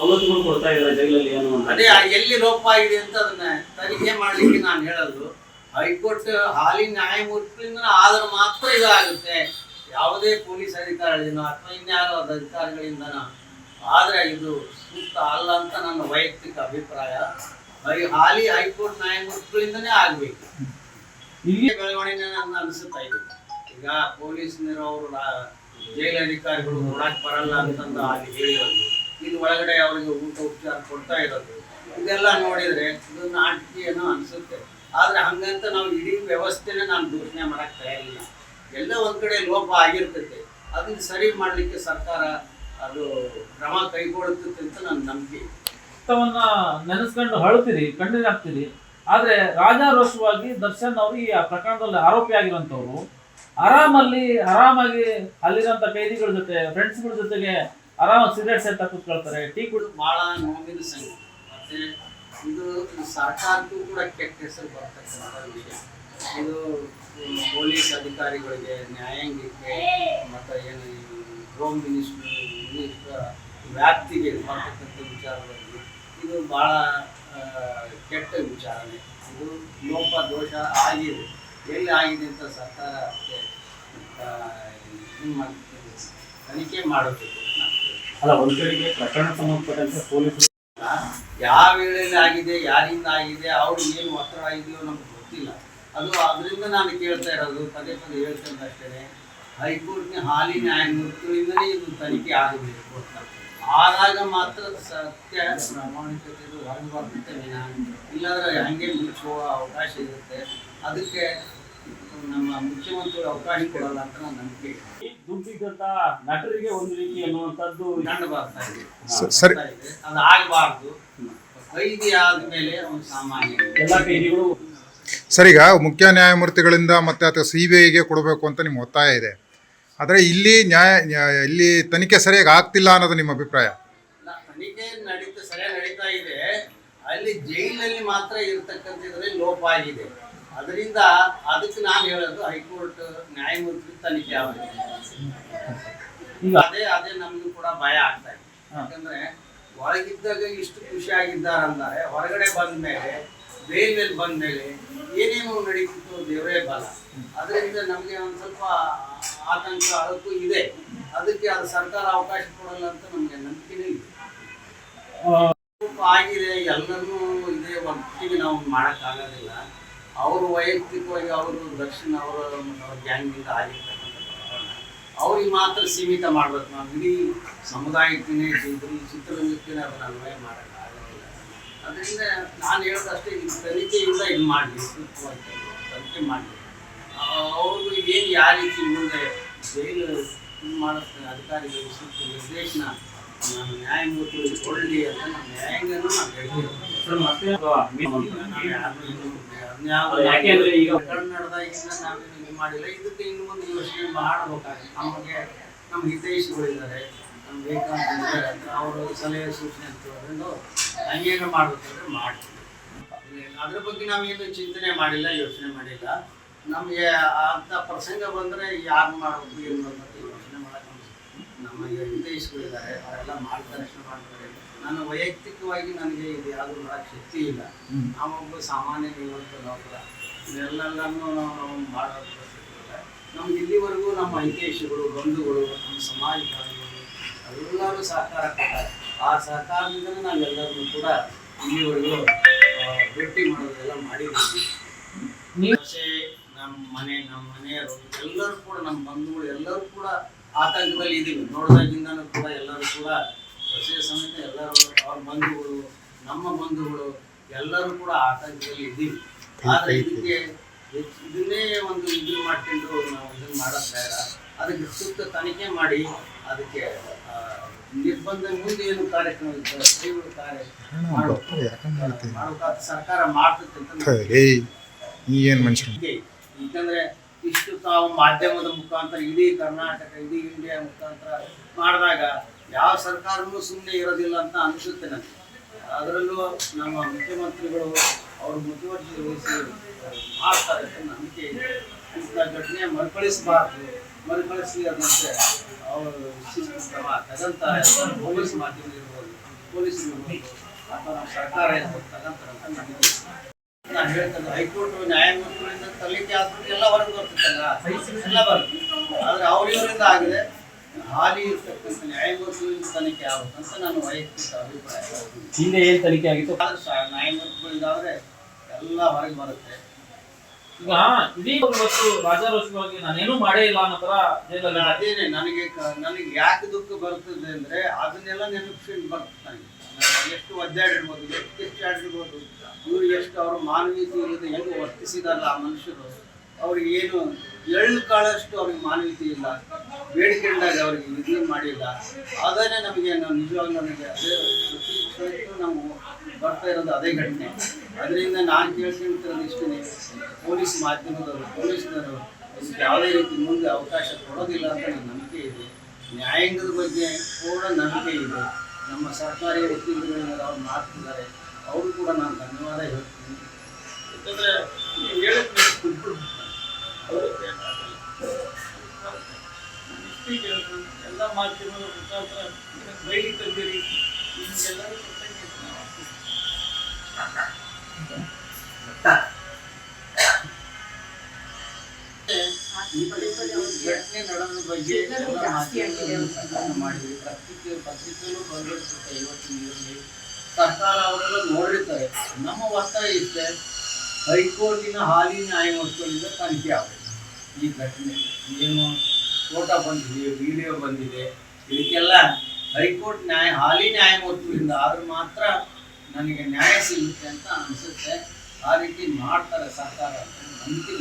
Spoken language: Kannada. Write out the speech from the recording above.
ಸವಲತ್ತುಗಳು ಕೊಡ್ತಾ ಇದ್ದಾರೆ ಜೈಲಲ್ಲಿ ಏನು ಅಂತ. ಅದೇ ಎಲ್ಲಿ ಲೋಪ ಆಗಿದೆ ಅಂತ ಅದನ್ನ ತನಿಖೆ ಮಾಡ್ಲಿಕ್ಕೆ ನಾನು ಹೇಳೋದು. ಹೈಕೋರ್ಟ್ ಹಾಲಿನ ನ್ಯಾಯಮೂರ್ತಿಗಳಿಂದ ಆದ್ರೆ ಮಾತ್ರ ಇದಾಗುತ್ತೆ, ಯಾವುದೇ ಪೊಲೀಸ್ ಅಧಿಕಾರಿಗಳಿಂದ ಅಥವಾ ಇನ್ಯಾರೋ ಅಧಿಕಾರಿಗಳಿಂದನ ಆದ್ರೆ ಇದು ಸೂಕ್ತ ಅಲ್ಲ ಅಂತ ನನ್ನ ವೈಯಕ್ತಿಕ ಅಭಿಪ್ರಾಯ. ಹಾಲಿ ಹೈಕೋರ್ಟ್ ನ್ಯಾಯಮೂರ್ತಿಗಳಿಂದನೇ ಆಗ್ಬೇಕು. ಇಲ್ಲಿ ಬೆಳವಣಿಗೆ ನನ್ನ ಅನಿಸುತ್ತಾ ಇದೆ. ಈಗ ಪೊಲೀಸ್ನವರು ಜೈಲು ಅಧಿಕಾರಿಗಳು ನೋಡಕ್ ಬರಲ್ಲ ಅಂತಂದು ಅಲ್ಲಿ ಹೇಳಿರೋದು, ಇಲ್ಲಿ ಒಳಗಡೆ ಅವರಿಗೆ ಊಟ ಉಪಚಾರ ಕೊಡ್ತಾ ಇರೋದು, ಇದೆಲ್ಲ ನೋಡಿದ್ರೆ ಇದು ನಾಟಕೀಯನೋ ಅನ್ಸುತ್ತೆ. ಆದ್ರೆ ಹಂಗಂತ ನಾವು ಇಡೀ ವ್ಯವಸ್ಥೆನೇ ನಾನು ದೂಷಣೆ ಮಾಡಕ್ ತಯಾರಿಲ್ಲ. ಎಲ್ಲ ಒಂದ್ ಕಡೆ ಲೋಪ ಆಗಿರ್ತೈತೆ, ಅದನ್ನ ಸರಿ ಮಾಡ್ಲಿಕ್ಕೆ ಸರ್ಕಾರ ಅದು ಕ್ರಮ ಕೈಗೊಳ್ಳುತ್ತೆ ಅಂತ ನನ್ನ ನಂಬಿಕೆ. ನೆನೆಸ್ಕೊಂಡು ಅಳ್ತೀರಿ, ಕಣ್ಣೀರಾಗ್ತೀರಿ. ಆದ್ರೆ ರಾಜಾರೋಷವಾಗಿ ದರ್ಶನ್ ಅವರು ಈ ಪ್ರಕರಣದಲ್ಲಿ ಆರೋಪಿ ಆಗಿರುವಂತವ್ರು ಆರಾಮಾಗಿ ಅಲ್ಲಿರುವಂತ ಕೈದಿಗಳ ಜೊತೆ ಫ್ರೆಂಡ್ಸ್ಗಳ ಜೊತೆಗೆ ಆರಾಮಾಗಿ ಸಿಗರೇಟ್ ಸೇರ್ತಾ ಕೂತ್ಕೊಳ್ತಾರೆ, ಟೀ ಕುಡಿದು. ಬಹಳ ನೋವಿನ ಸಂಗತಿ. ಮತ್ತೆ ಇದು ಸರ್ಕಾರಕ್ಕೂ ಕೂಡ ಕೆಟ್ಟ ಹೆಸರು ಬರ್ತಕ್ಕಂಥ ವಿಷಯ. ಇದು ಪೊಲೀಸ್ ಅಧಿಕಾರಿಗಳಿಗೆ, ನ್ಯಾಯಾಂಗಕ್ಕೆ ಮತ್ತು ಏನು ಹೋಮ್ ಮಿನಿಸ್ಟರ್ ವ್ಯಾಪ್ತಿಗೆ ಬರ್ತಕ್ಕಂಥ ವಿಚಾರದಲ್ಲಿ ಇದು ಭಾಳ ಕೆಟ್ಟ ವಿಚಾರನೆ. ಇದು ಲೋಪ ದೋಷ ಆಗಿದೆ. ಎಲ್ಲಿ ಆಗಿದೆ ಅಂತ ಸರ್ಕಾರ ತನಿಖೆ ಮಾಡಬೇಕು. ಅಲ್ಲ, ಒಂದು ಕಡೆಗೆ ಪ್ರಕರಣ ಸಂಬಂಧಪಟ್ಟಂತೆ ಪೊಲೀಸ್ ಯಾವ ವೇಳೆಯಲ್ಲಿ ಆಗಿದೆ, ಯಾರಿಂದ ಆಗಿದೆ, ಅವ್ರು ಏನು ಒತ್ತಡ ಆಗಿದೆಯೋ ನಮ್ಗೆ ಗೊತ್ತಿಲ್ಲ. ಅದರಿಂದ ನಾನು ಕೇಳ್ತಾ ಇರೋದು, ಪದೇ ಪದೇ ಹೇಳ್ತೇನೆ ಅಷ್ಟೇ, ಹೈಕೋರ್ಟ್ನ ಹಾಲಿ ನ್ಯಾಯಮೂರ್ತಿಗಳಿಂದಲೇ ಇದು ತನಿಖೆ ಆಗಬೇಕು ಅಂತ. ಆದಾಗ ಮಾತ್ರ ಸತ್ಯ ಪ್ರಾಮಾಣಿಕತೆ ಹೊರಗೆ ಬರ್ತೈತೆ ವಿನ ಇಲ್ಲಾಂದ್ರೆ ಹಂಗೆ ಮುಚ್ಚುವ ಅವಕಾಶ ಇರುತ್ತೆ. ಅದಕ್ಕೆ ನಮ್ಮ ಮುಖ್ಯಮಂತ್ರಿಗಳು ಅವಕಾಶ ಕೊಡಲ್ಲ ಅಂತ ನನ್ನ ನಂಬಿಕೆ. ದುಡ್ಡಿದ್ದಂತ ನಟರಿಗೆ ಒಂದು ರೀತಿ ಅನ್ನುವಂಥದ್ದು ಕಂಡು ಬರ್ತಾ ಇದೆ. ಅದು ಆಗಬಾರ್ದು. ಕೈದಿ ಆದ್ಮೇಲೆ ಅವನು ಸಾಮಾನ್ಯ ಎಲ್ಲ ಕೈದಿಗಳು. ಸರ್, ಈಗ ಮುಖ್ಯ ನ್ಯಾಯಮೂರ್ತಿಗಳಿಂದ ಮತ್ತೆ ಅಥವಾ CBIಗೆ ಕೊಡಬೇಕು ಅಂತ ನಿಮ್ಮ ಒತ್ತಾಯ ಇದೆ. ಆದರೆ ಇಲ್ಲಿ ತನಿಖೆ ಸರಿಯಾಗಿ ಆಗ್ತಿಲ್ಲ ಅನ್ನೋದು ನಿಮ್ಮ ಅಭಿಪ್ರಾಯ? ತನಿಖೆ ಸರಿಯಾಗಿ ನಡೀತಾ ಇದೆ. ಅಲ್ಲಿ ಜೈಲಿನಲ್ಲಿ ಮಾತ್ರ ಇರತಕ್ಕಂಥದ್ರಲ್ಲಿ ಲೋಪ ಆಗಿದೆ. ಅದರಿಂದ ಅದಕ್ಕೆ ನಾನು ಹೇಳೋದು ಹೈಕೋರ್ಟ್ ನ್ಯಾಯಮೂರ್ತಿ ತನಿಖೆ ಆಗಬೇಕು. ಅದೇ ನಮಗೂ ಕೂಡ ಭಯ ಆಗ್ತಾ ಇದೆ. ಯಾಕಂದ್ರೆ ಒಳಗಿದ್ದಾಗ ಇಷ್ಟು ಖುಷಿಯಾಗಿದ್ದಾರಂದರೆ ಹೊರಗಡೆ ಬಂದ ಮೇಲೆ, ಬೇಲ್ ಮೇಲೆ ಬಂದ ಮೇಲೆ ಏನೇನು ನಡೀತಿತ್ತು ದೇವರೇ ಬಲ. ಅದರಿಂದ ನಮಗೆ ಒಂದು ಸ್ವಲ್ಪ ಆತಂಕ ಅದಕ್ಕೂ ಇದೆ. ಅದಕ್ಕೆ ಅದು ಸರ್ಕಾರ ಅವಕಾಶ ಕೊಡಲ್ಲ ಅಂತ ನಮಗೆ ನಂಬಿಕೆನೇ ಇದೆ. ಆಗಿದೆ, ಎಲ್ಲರನ್ನೂ ಇದೇ ಒಟ್ಟಿಗೆ ನಾವು ಮಾಡೋಕ್ಕಾಗೋದಿಲ್ಲ. ಅವರು ವೈಯಕ್ತಿಕವಾಗಿ ಅವರು ದರ್ಶನ್ ಅವರ ಗ್ಯಾಂಗ್ನಿಂದ ಆಗಿರ್ತಕ್ಕಂಥ ಪ್ರಕರಣ ಅವ್ರಿಗೆ ಮಾತ್ರ ಸೀಮಿತ ಮಾಡ್ಬೇಕು. ನಾವು ಇಡೀ ಸಮುದಾಯಕ್ಕೇ ಚಿತ್ರರಂಗಕ್ಕೇ ಅದನ್ನು ಅನ್ವಯ ಮಾಡೋಕ್ಕಾಗೋದಿಲ್ಲ. ಅದರಿಂದ ನಾನು ಹೇಳೋದಷ್ಟೇ, ಈ ತನಿಖೆಯಿಂದ ಇದು ಮಾಡಲಿ, ಸೂಕ್ತವಾಗಿ ತನಿಖೆ ಮಾಡಲಿ. ಅವ್ರಿಗೂ ಏನು ಯಾವ ರೀತಿ ಮುಂದೆ ಜೈಲು ಮಾಡುತ್ತೆ ಅಧಿಕಾರಿಗಳು ಸೂಕ್ತ ನಿರ್ದೇಶನ ನಾನು ನ್ಯಾಯಮೂರ್ತಿಗಳು ಕೊಡಲಿ ಅಂತ ನಮ್ಮ ನ್ಯಾಯಾಂಗನೂ ನಾವು ಹೇಳ್ತೀವಿ. ಯಾಕೆಂದ್ರೆ ಈಗ ಕನ್ನಡದಾಗಿಂದ ನಾವೇನು ಇದು ಮಾಡಿಲ್ಲ. ಇದಕ್ಕೆ ಇನ್ನು ಮುಂದೆ ಯೋಚನೆ ಮಾಡಬೇಕಾಗುತ್ತೆ. ನಮ್ಮ ಹಿತೈಷಿಗಳಿದ್ದಾರೆ, ನಮ್ಮ ಬೇಕಾದ್ರೆ ಅವರು ಸಲಹೆ ಸೂಚನೆ ತಗೊಂಡು ಹಂಗೇನು ಮಾಡಬೇಕಂದ್ರೆ ಮಾಡ್ತೀವಿ. ಅದ್ರ ಬಗ್ಗೆ ನಾವೇನು ಚಿಂತನೆ ಮಾಡಿಲ್ಲ, ಯೋಚನೆ ಮಾಡಿಲ್ಲ. ನಮಗೆ ಅಂಥ ಪ್ರಸಂಗ ಬಂದರೆ ಯಾರು ಮಾಡಬೇಕು ಏನು ಅಂತ ಯೋಚನೆ ಮಾಡೋಕೆ ನಮ್ಮ ಹಿತೈಷಿಗಳಿದ್ದಾರೆ, ಅವರೆಲ್ಲ ಮಾಡ್ತಾರೆ, ಮಾಡ್ತಾರೆ. ನನ್ನ ವೈಯಕ್ತಿಕವಾಗಿ ನನಗೆ ಇದು ಯಾವುದು ಮಾಡೋಕ್ಕೆ ಶಕ್ತಿ ಇಲ್ಲ. ನಾವೊಬ್ಬ ಸಾಮಾನ್ಯ ನಿವೃತ್ತ ನೌಕರ, ಇದೆಲ್ಲನೂ ನಾವು ಮಾಡೋ ಪರಿಸ್ಥಿತಿ ಇಲ್ಲ. ನಮ್ಗೆ ಇಲ್ಲಿವರೆಗೂ ನಮ್ಮ ಹಿತೈಷಿಗಳು, ಬಂಧುಗಳು, ನಮ್ಮ ಸಮಾಜಕಾರಿಗಳು ಎಲ್ಲರೂ ಸಹಕಾರ ಕೊಡ್ತಾರೆ. ಆ ಸಹಕಾರದಿಂದಲೇ ನಾವೆಲ್ಲರೂ ಕೂಡ ಇಲ್ಲಿವರೆಗೂ ಭೇಟಿ ಮಾಡೋದೆಲ್ಲ ಮಾಡಿದ್ದೀವಿ. ನಮ್ಮ ಮನೆಯವರು ಎಲ್ಲರೂ ಕೂಡ, ನಮ್ಮ ಬಂಧುಗಳು ಎಲ್ಲರೂ ಕೂಡ ಆತಂಕದಲ್ಲಿ ಇದ್ದೀವಿ. ನೋಡಿದಾಗಿಂದನೂ ಕೂಡ ಎಲ್ಲರೂ ಕೂಡ ಹೊಸ ಸಮೇತ ಎಲ್ಲರೂ ಅವ್ರ ಬಂಧುಗಳು, ನಮ್ಮ ಬಂಧುಗಳು ಎಲ್ಲರೂ ಕೂಡ ಆತಂಕದಲ್ಲಿ ಇದ್ದೀವಿ. ಆದರೆ ಇದನ್ನೇ ಒಂದು ಇದು ಮಾಡ್ಕೊಂಡು ನಾವು ಇದನ್ನು ಮಾಡೋದು ಬೇಡ. ಅದಕ್ಕೆ ಸೂಕ್ತ ತನಿಖೆ ಮಾಡಿ ಅದಕ್ಕೆ ನಿರ್ಬಂಧ ಮುಂದೆ ಏನು ಕಾರ್ಯಕ್ರಮ ಇರ್ತದೆ ಕೈಗಳು ಕಾರ್ಯ ಮಾಡೋಕೆ ಸರ್ಕಾರ ಮಾಡ್ತದೆ ಅಂತ ಏನು ಮನುಷ್ಯರು. ಯಾಕಂದ್ರೆ ಇಷ್ಟು ತಾವು ಮಾಧ್ಯಮದ ಮುಖಾಂತರ ಇಡೀ ಕರ್ನಾಟಕ, ಇಡೀ ಇಂಡಿಯಾ ಮುಖಾಂತರ ಮಾಡಿದಾಗ ಯಾವ ಸರ್ಕಾರನೂ ಸುಮ್ಮನೆ ಇರೋದಿಲ್ಲ ಅಂತ ಅನಿಸುತ್ತೆ ನನಗೆ. ಅದರಲ್ಲೂ ನಮ್ಮ ಮುಖ್ಯಮಂತ್ರಿಗಳು ಅವರು ಮುತುವರ್ಜಿ ವಹಿಸಿ ಮಾಡ್ತಾರೆ ಅಂತ ನಂಬಿಕೆ ಇದೆ. ಇಂಥ ಘಟನೆ ಮರುಕಳಿಸಿ ಅದಂತೆ ಅವರು ಶಿಸ್ತು ಕ್ರಮ ತಗೊಂತಾರೆ. ಪೊಲೀಸ್ ಮಾಧ್ಯಮ ಇರ್ಬೋದು, ಪೊಲೀಸರು ಅಥವಾ ನಮ್ಮ ಸರ್ಕಾರ ಇರ್ಬೋದು ತಗೊಂತಾರಂತ ನನಗೆ ನಾನು ಹೇಳ್ತೇನೆ. ಹೈಕೋರ್ಟ್ ನ್ಯಾಯಮೂರ್ತಿಗಳಿಂದ ತನಿಖೆ ಆದ್ರೂ ಎಲ್ಲ ಹೊರಗೆ ಬರ್ತದಲ್ಲ, ಎಲ್ಲ ಬರುತ್ತೆ. ಆದರೆ ಅವರಿವರಿಂದ ಆಗಿದೆ, ಹಾಲಿ ಇರ್ತಕ್ಕಂಥ ನ್ಯಾಯಮೂರ್ತಿಗಳಿಂದ ತನಿಖೆ ಆಗುತ್ತಂತ ನನ್ನ ವೈಯಕ್ತಿಕ ಅಭಿಪ್ರಾಯ. ಹಿಂದೆ ಏನ್ ತನಿಖೆ ಆಗಿತ್ತು? ಆದ್ರೆ ನ್ಯಾಯಮೂರ್ತಿಗಳಿಂದಾದ್ರೆ ಎಲ್ಲ ಹೊರಗೆ ಬರುತ್ತೆ. ಈಗ ಇಡೀ ಇವತ್ತು ರಾಜಾರೋಷವಾಗಿ ನಾನೇನು ಮಾಡೇ ಇಲ್ಲ ಅನ್ನೋ ತರ ಜೈಲಲ್ಲಿ ಅದೇನೆ ನನಗೆ ಯಾಕೆ ದುಃಖ ಬರ್ತದೆ ಅಂದ್ರೆ ಅದನ್ನೆಲ್ಲ ನೆನಪಿಸ್ಕೊಂಡು ಬರ್ತದೆ ನನಗೆ. ಎಷ್ಟು ಒದ್ದಾಡಿರ್ಬೋದು, ಎಷ್ಟು ಆಡಿರ್ಬೋದು, ಇವ್ರು ಎಷ್ಟು ಅವ್ರ ಮಾನವೀಯತೆ ಇಲ್ಲದೆ ಹೆಂಗೆ ವರ್ತಿಸಿದಾರಲ್ಲ ಆ ಮನುಷ್ಯರು. ಅವ್ರಿಗೆ ಏನು ಎಳ್ಳು ಕಾಳಷ್ಟು ಅವ್ರಿಗೆ ಮಾನವೀಯತೆ ಇಲ್ಲ, ಬೇಡಿಕೊಂಡಾಗ ಅವ್ರಿಗೆ ಇದನ್ನು ಮಾಡಿಲ್ಲ. ಅದನ್ನೇ ನಮಗೆ ನಾವು ನಿಜವಾಗಿ ನನಗೆ ಅದೇ ಪ್ರತಿ ಕ್ಷಣಕ್ಕೂ ನಾವು ಬರ್ತಾ ಇರೋದು ಅದೇ ಘಟನೆ. ಅದರಿಂದ ನಾನು ಕೇಳ್ಕೊಳ್ತಿರೋದು ಇಷ್ಟೇ, ಪೊಲೀಸ್ ಮಾಧ್ಯಮದವರು ಪೊಲೀಸ್ನವರು ಇದಕ್ಕೆ ಯಾವುದೇ ರೀತಿ ಮುಂದೆ ಅವಕಾಶ ಕೊಡೋದಿಲ್ಲ ಅಂತ ನನ್ನ ನಂಬಿಕೆ ಇದೆ. ನ್ಯಾಯಾಂಗದ ಬಗ್ಗೆ ಕೂಡ ನಂಬಿಕೆ ಇದೆ. ನಮ್ಮ ಸರ್ಕಾರಿ ವಕೀಲರುಗಳನ್ನ ಅವ್ರು ಮಾಡ್ತಿದ್ದಾರೆ, ಅವರು ಕೂಡ ನಾನು ಧನ್ಯವಾದ ಹೇಳ್ತೀನಿ. ಯಾಕಂದರೆ ನೀವು ಹೇಳಕ್ಕೆ ಎಲ್ಲ ಮಾಧ್ಯಮದ ಮುಖಾಂತರ ಬೈಲಿ ತಂದಿರಿ ಎಲ್ಲರೂ ಘಟನೆ ನಡೆದ ಬಗ್ಗೆ ಮಾಡಿದ್ವಿ. ಪತ್ರಿಕೆಯಲ್ಲೂ ಬಂದಿರ್ತದೆ. ಇವತ್ತಿನ ದಿವಸದಲ್ಲಿ ಸರ್ಕಾರ ಅವರೆಲ್ಲ ನೋಡಿರ್ತಾರೆ. ನಮ್ಮ ಒತ್ತಾಯ ಇಷ್ಟೇ, ಹೈಕೋರ್ಟಿನ ಹಾಲಿ ನ್ಯಾಯಮೂರ್ತಿಗಳಿಂದ ತನಿಖೆ ಆಗಬೇಕು. ಈ ಘಟನೆ ಏನು ಫೋಟೋ ಬಂದಿದೆ, ವಿಡಿಯೋ ಬಂದಿದೆ, ಇದಕ್ಕೆಲ್ಲ ಹೈಕೋರ್ಟ್ ಹಾಲಿ ನ್ಯಾಯಮೂರ್ತಿಗಳಿಂದ ಆದ್ರೆ ಮಾತ್ರ ನನಗೆ ನ್ಯಾಯ ಸಿಗುತ್ತೆ ಅಂತ ಅನಿಸುತ್ತೆ. ಆ ರೀತಿ ಮಾಡ್ತಾರೆ ಸರ್ಕಾರ ಅಂತ ನಂಬಿಕೆ.